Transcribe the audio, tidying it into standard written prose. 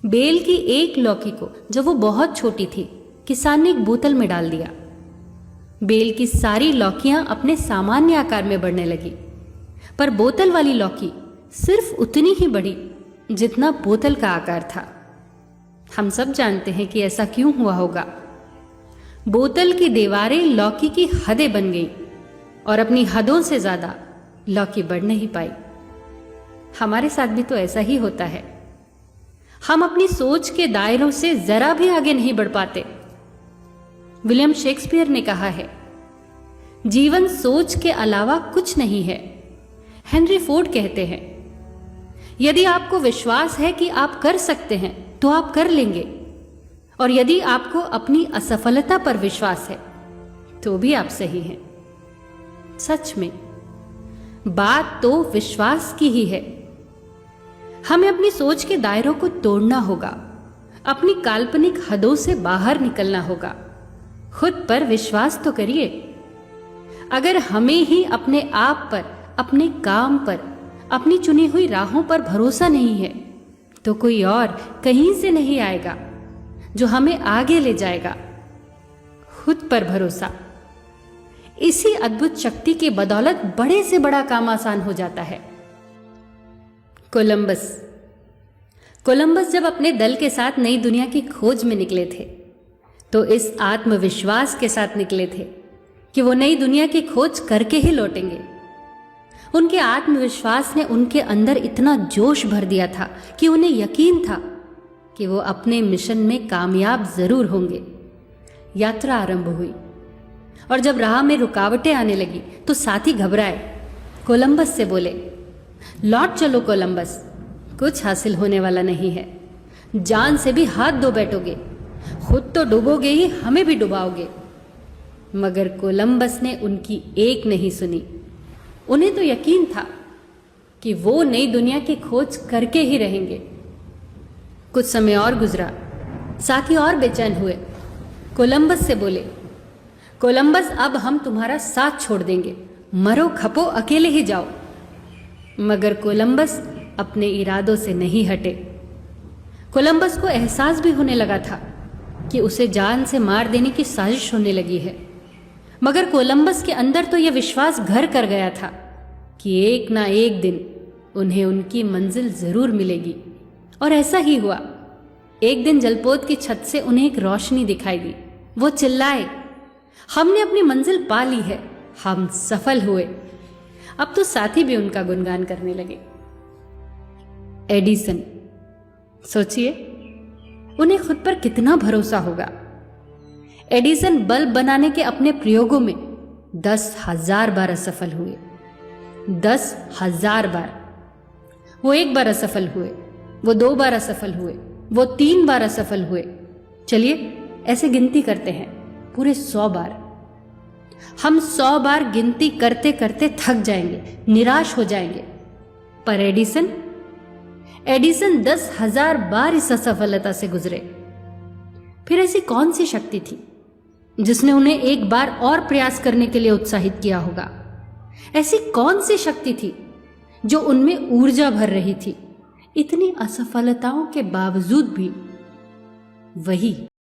Bell की एक लौकी को जब वो बहुत छोटी थी, किसान ने एक बोतल में डाल दिया। बेल की सारी लौकियां अपने सामान्य आकार में बढ़ने लगी, पर बोतल वाली लौकी सिर्फ उतनी ही बढ़ी जितना बोतल का आकार था। हम सब जानते हैं कि ऐसा क्यों हुआ होगा। बोतल की दीवारें लौकी की हदें बन गई और अपनी हदों से ज्यादा लौकी बढ़ नहीं पाई। हमारे साथ भी तो ऐसा ही होता है। हम अपनी सोच के दायरों से जरा भी आगे नहीं बढ़ पाते। विलियम शेक्सपियर ने कहा है, जीवन सोच के अलावा कुछ नहीं है। हेनरी फोर्ड कहते हैं, यदि आपको विश्वास है कि आप कर सकते हैं तो आप कर लेंगे, और यदि आपको अपनी असफलता पर विश्वास है तो भी आप सही हैं। सच में बात तो विश्वास की ही है। हमें अपनी सोच के दायरों को तोड़ना होगा, अपनी काल्पनिक हदों से बाहर निकलना होगा। खुद पर विश्वास तो करिए। अगर हमें ही अपने आप पर, अपने काम पर, अपनी चुनी हुई राहों पर भरोसा नहीं है, तो कोई और कहीं से नहीं आएगा जो हमें आगे ले जाएगा। खुद पर भरोसा, इसी अद्भुत शक्ति की बदौलत बड़े से बड़ा काम आसान हो जाता है। कोलंबस जब अपने दल के साथ नई दुनिया की खोज में निकले थे, तो इस आत्मविश्वास के साथ निकले थे कि वो नई दुनिया की खोज करके ही लौटेंगे। उनके आत्मविश्वास ने उनके अंदर इतना जोश भर दिया था कि उन्हें यकीन था कि वो अपने मिशन में कामयाब जरूर होंगे। यात्रा आरंभ हुई, और जब राह में रुकावटें आने लगी तो साथी घबराए। कोलंबस से बोले, लौट चलो कोलंबस, कुछ हासिल होने वाला नहीं है। जान से भी हाथ धो बैठोगे, खुद तो डूबोगे ही, हमें भी डुबाओगे। मगर कोलंबस ने उनकी एक नहीं सुनी। उन्हें तो यकीन था कि वो नई दुनिया की खोज करके ही रहेंगे। कुछ समय और गुजरा, साथी और बेचैन हुए। कोलंबस से बोले, कोलंबस अब हम तुम्हारा साथ छोड़ देंगे, मरो खपो अकेले ही जाओ। मगर कोलंबस अपने इरादों से नहीं हटे। कोलंबस को एहसास भी होने लगा था कि उसे जान से मार देने की साजिश होने लगी है। मगर कोलंबस के अंदर तो यह विश्वास घर कर गया था कि एक ना एक दिन उन्हें उनकी मंजिल जरूर मिलेगी। और ऐसा ही हुआ। एक दिन जलपोत की छत से उन्हें एक रोशनी दिखाई दी। वो चिल्लाए, हमने अपनी मंजिल पा ली है, हम सफल हुए। अब तो साथी भी उनका गुणगान करने लगे। एडिसन, सोचिए उन्हें खुद पर कितना भरोसा होगा। एडिसन बल्ब बनाने के अपने प्रयोगों में 10,000 बार असफल हुए। 10,000 बार। वो एक बार असफल हुए, वो 2 बार असफल हुए, वो 3 बार असफल हुए। चलिए ऐसे गिनती करते हैं, पूरे 100 बार। हम 100 बार गिनती करते करते थक जाएंगे, निराश हो जाएंगे। पर एडिसन 10,000 बार इस असफलता से गुजरे। फिर ऐसी कौन सी शक्ति थी जिसने उन्हें एक बार और प्रयास करने के लिए उत्साहित किया होगा? ऐसी कौन सी शक्ति थी जो उनमें ऊर्जा भर रही थी, इतनी असफलताओं के बावजूद भी? वही